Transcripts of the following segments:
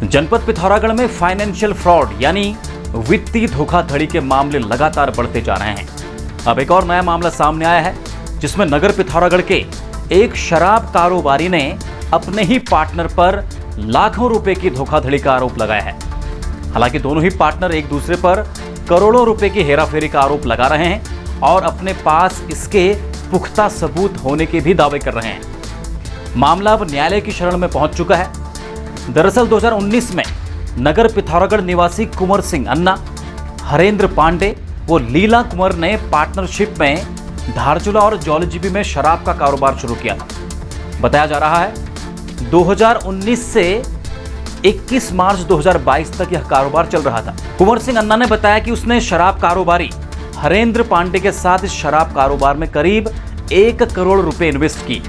जनपद पिथौरागढ़ में financial fraud यानी वित्तीय धोखाधड़ी के मामले लगातार बढ़ते जा रहे हैं। अब एक और नया मामला सामने आया है जिसमें नगर पिथौरागढ़ के एक शराब कारोबारी ने अपने ही पार्टनर पर लाखों रुपए की धोखाधड़ी का आरोप लगाया है। हालांकि दोनों ही पार्टनर एक दूसरे पर करोड़ों रुपए की हेराफेरी का आरोप लगा रहे हैं और अपने पास इसके पुख्ता सबूत होने के भी दावे कर रहे हैं। मामला अब न्यायालय की शरण में पहुंच चुका है। दरअसल 2019 में नगर पिथौरागढ़ निवासी कुंवर सिंह अन्ना, हरेंद्र पांडे व लीला कुंवर ने पार्टनरशिप में धारचूला और जौलीजीबी में शराब का कारोबार शुरू किया था। बताया जा रहा है 2019 से 21 मार्च 2022 तक यह कारोबार चल रहा था। कुंवर सिंह अन्ना ने बताया कि उसने शराब कारोबारी हरेंद्र पांडे के साथ इस शराब कारोबार में करीब 1 करोड़ रुपए इन्वेस्ट की,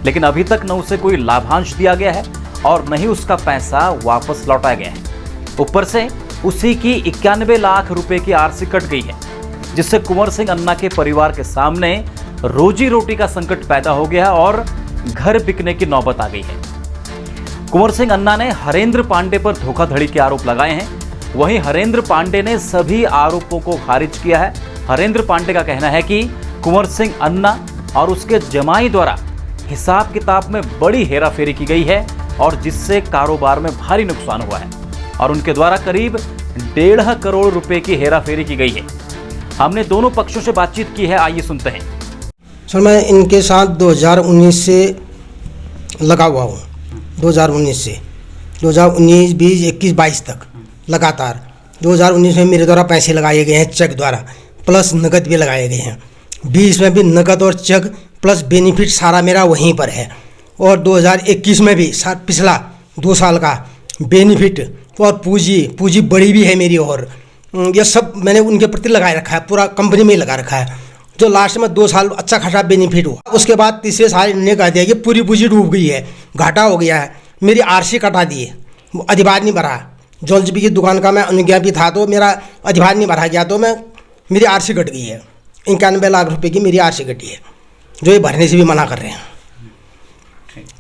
लेकिन अभी तक न उसे कोई लाभांश दिया गया है और न ही उसका पैसा वापस लौटाया गया है। ऊपर से उसी की 91 लाख रुपए की आरसी कट गई है, जिससे कुंवर सिंह अन्ना के परिवार के सामने रोजी रोटी का संकट पैदा हो गया और घर बिकने की नौबत आ गई है। कुंवर सिंह अन्ना ने हरेंद्र पांडे पर धोखाधड़ी के आरोप लगाए हैं। वहीं हरेंद्र पांडे ने सभी आरोपों को खारिज किया है। हरेंद्र पांडे का कहना है कि कुंवर सिंह अन्ना और उसके जमाई द्वारा हिसाब किताब में बड़ी हेराफेरी की गई है और जिससे कारोबार में भारी नुकसान हुआ है और उनके द्वारा करीब 1.5 करोड़ रुपए की हेराफेरी की गई है। हमने दोनों पक्षों से बातचीत की है, आइए सुनते हैं। सर, मैं इनके साथ 2019 से लगा हुआ हूँ। 2019 से 2019, 20, 21, 22 तक लगातार 2019 में मेरे द्वारा पैसे लगाए गए हैं चेक द्वारा, प्लस नकद भी लगाए गए हैं। 20 में भी नकद और चेक प्लस बेनिफिट सारा मेरा वहीं पर है। और 2021 में भी पिछला 2 साल का बेनिफिट और पूंजी बड़ी भी है मेरी। और ये सब मैंने उनके प्रति लगाए रखा है, पूरा कंपनी में ही लगा रखा है, जो लास्ट में 2 साल अच्छा खासा बेनिफिट हुआ। उसके बाद तीसरे साल इन्होंने कह दिया कि पूरी पूंजी डूब गई है, घाटा हो गया है। मेरी आरसी कटा दिए, अधिभार नहीं भरा। जौलीजीबी की दुकान का मैं अनुज्ञापी था तो मेरा अधिभार नहीं भरा गया, तो मेरी आरसी कट गई है। 91 लाख रुपए की मेरी आरसी कटी है, जो ये भरने से भी मना कर रहे हैं।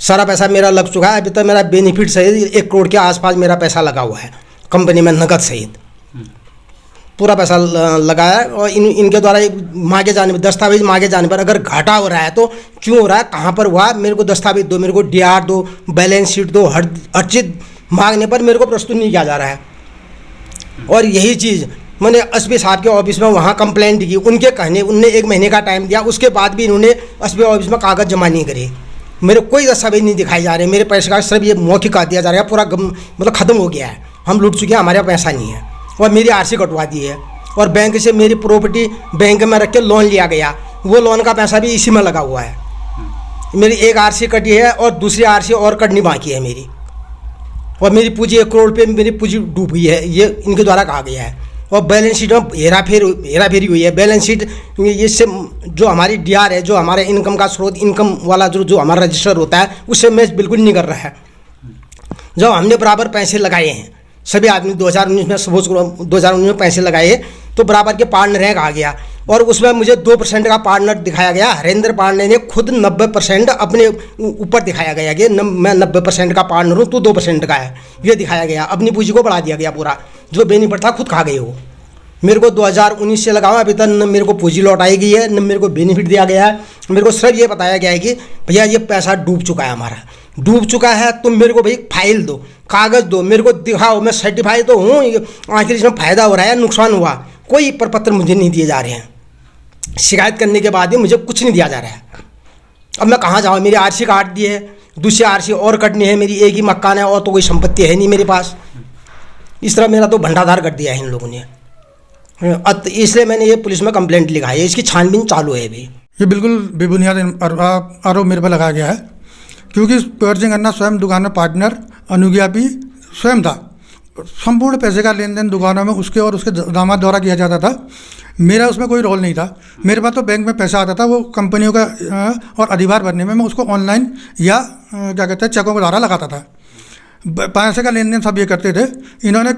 सारा पैसा मेरा लग चुका है। अभी तक मेरा बेनिफिट सहित 1 करोड़ के आसपास मेरा पैसा लगा हुआ है कंपनी में, नकद सहित पूरा पैसा लगाया। और इनके द्वारा मांगे जाने पर, दस्तावेज मांगे जाने पर अगर घाटा हो रहा है तो क्यों हो रहा है, कहाँ पर हुआ, मेरे को दस्तावेज दो, मेरे को डीआर दो, बैलेंस शीट दो। हर चीज़ मांगने पर मेरे को प्रस्तुत नहीं किया जा रहा है। और यही चीज़ मैंने एसपी साहब के ऑफिस में वहाँ कंप्लेंट की। उनके कहने उनने 1 महीने का टाइम दिया, उसके बाद भी इन्होंने एसपी ऑफिस में कागज़ जमा नहीं करे। मेरे कोई दस्तावेज नहीं दिखाई जा रहे। मेरे पैसे का सिर्फ ये मौखिक का दिया जा रहा है, पूरा मतलब ख़त्म हो गया है, हम लूट चुके हैं, हमारे पास पैसा नहीं है। और मेरी आरसी कटवा दी है और बैंक से मेरी प्रॉपर्टी बैंक में रख के लोन लिया गया, वो लोन का पैसा भी इसी में लगा हुआ है। मेरी एक आरसी कटी है और दूसरी आरसी और कटनी बाकी है मेरी। और मेरी पूंजी 1 करोड़ पे मेरी पूंजी डूब गई है, ये इनके द्वारा कहा गया है। और बैलेंस शीट में हेराफेरी हुई है। बैलेंस शीट इससे जो हमारी डीआर है, जो हमारे इनकम का स्रोत, इनकम वाला जो हमारा रजिस्टर होता है, उससे मैच बिल्कुल नहीं कर रहा है। जब हमने बराबर पैसे लगाए हैं सभी आदमी, 2019 में सपोज 2019 में पैसे लगाए तो बराबर के पार्टनर रैंक आ गया और उसमें मुझे 2% का पार्टनर दिखाया गया। हरेंद्र पांडे ने खुद 90% अपने ऊपर दिखाया गया कि मैं 90% का पार्टनर हूँ, तो 2% का है, ये दिखाया गया। अपनी पूंजी को बढ़ा दिया गया, पूरा जो बेनिफिट था खुद खा गए वो। मेरे को 2019 से लगाओ, अभी तक न मेरे को पूंजी लौटाई गई है, न मेरे को बेनिफिट दिया गया है। मेरे को सिर्फ ये बताया गया है कि भैया ये पैसा डूब चुका है, हमारा डूब चुका है, तुम मेरे को भाई फाइल दो, कागज़ दो, मेरे को दिखाओ, मैं सर्टिफाई तो हूँ, आखिर इसमें फ़ायदा हो रहा है, नुकसान हुआ। कोई प्रपत्र मुझे नहीं दिए जा रहे हैं। शिकायत करने के बाद भी मुझे कुछ नहीं दिया जा रहा है। अब मैं कहाँ जाऊँ? मेरी आरसी काट दी है, दूसरी आरसी और कटनी है मेरी। एक ही मकान है और तो कोई संपत्ति है नहीं मेरे पास। इस तरह मेरा तो भंडाधार कर दिया है इन लोगों ने। इसलिए मैंने ये पुलिस में कंप्लेंट लिखा है, इसकी छानबीन चालू है अभी। ये बिल्कुल बेबुनियाद आरोप मेरे पर लगाया गया है, क्योंकि कुंवर सिंह अन्ना स्वयं दुकान में पार्टनर अनुज्ञापी स्वयं था। संपूर्ण पैसे का लेन देन दुकानों में उसके और उसके दामाद द्वारा किया जाता था। मेरा उसमें कोई रोल नहीं था। मेरे पास तो बैंक में पैसा आता था, वो कंपनियों का और अधिभार भरने में मैं उसको ऑनलाइन या क्या कहते हैं चेकों के द्वारा लगाता था। पैसे का लेन देन सब ये करते थे। इन्होंने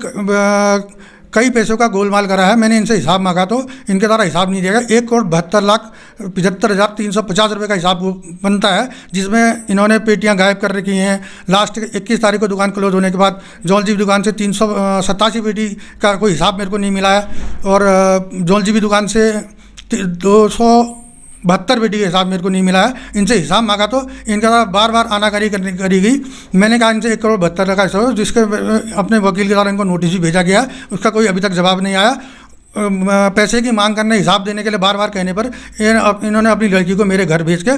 कई पैसों का गोलमाल करा है। मैंने इनसे हिसाब मांगा तो इनके द्वारा हिसाब नहीं दिया गया। 1,72,75,350 रुपये का हिसाब बनता है, जिसमें इन्होंने पेटियां गायब कर रखी हैं। लास्ट 21 तारीख को दुकान क्लोज होने के बाद जौलजी दुकान से 387 पेटी का कोई हिसाब मेरे को नहीं मिला है, और जौलजी दुकान से 272 पेटी का हिसाब मेरे को नहीं मिला है। इनसे हिसाब मांगा तो इनका बार बार आनाकानी करी गई। मैंने कहा इनसे 1,72 का हिसाब, जिसके अपने वकील के द्वारा इनको नोटिस भी भेजा गया, उसका कोई अभी तक जवाब नहीं आया। पैसे की मांग करने, हिसाब देने के लिए बार बार कहने पर इन्होंने अपनी लड़की को मेरे घर भेज के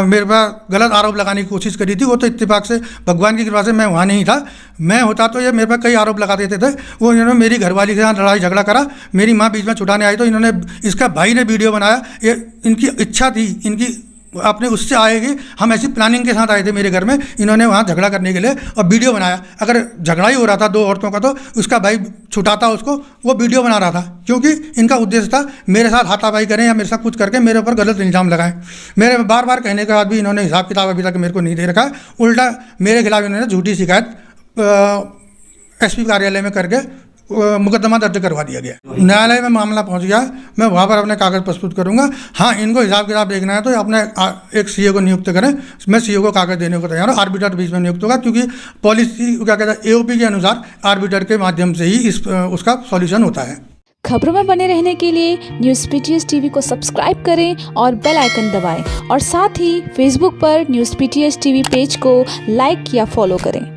मेरे पर गलत आरोप लगाने की कोशिश करी थी। वो तो इत्तेफाक से, भगवान की कृपा से मैं वहाँ नहीं था। मैं होता तो ये मेरे पर कई आरोप लगा देते थे। वो इन्होंने मेरी घरवाली के साथ लड़ाई झगड़ा करा, मेरी माँ बीच में छुटाने आई तो इन्होंने, इसका भाई ने वीडियो बनाया। ये इनकी इच्छा थी, इनकी अपने उससे आएगी, हम ऐसी प्लानिंग के साथ आए थे मेरे घर में, इन्होंने वहाँ झगड़ा करने के लिए और वीडियो बनाया। अगर झगड़ा ही हो रहा था दो औरतों का तो उसका भाई छुटाता उसको, वो वीडियो बना रहा था, क्योंकि इनका उद्देश्य था मेरे साथ हाथापाई करें या मेरे साथ कुछ करके मेरे ऊपर गलत इल्ज़ाम लगाएं। मेरे बार बार कहने के बाद भी इन्होंने हिसाब किताब अभी तक मेरे को नहीं दे रखा। उल्टा मेरे खिलाफ इन्होंने झूठी शिकायत SP कार्यालय में करके मुकदमा दर्ज करवा दिया गया। न्यायालय में मामला पहुंच गया, मैं वहाँ पर अपने कागज़ प्रस्तुत करूंगा। हाँ, इनको हिसाब किताब देखना है तो अपने एक CA को नियुक्त करें। मैं CA को कागज़ देने को तैयार हूँ। आर्बिटर बीच में नियुक्त होगा, क्योंकि पॉलिसी क्या कहते हैं AOP के अनुसार आर्बिटर के माध्यम से ही उसका सॉल्यूशन होता है। खबरों में बने रहने के लिए न्यूज़ PTS TV को सब्सक्राइब करें और बेल आइकन दबाएं, और साथ ही फेसबुक पर न्यूज़ PTS TV पेज को लाइक या फॉलो करें।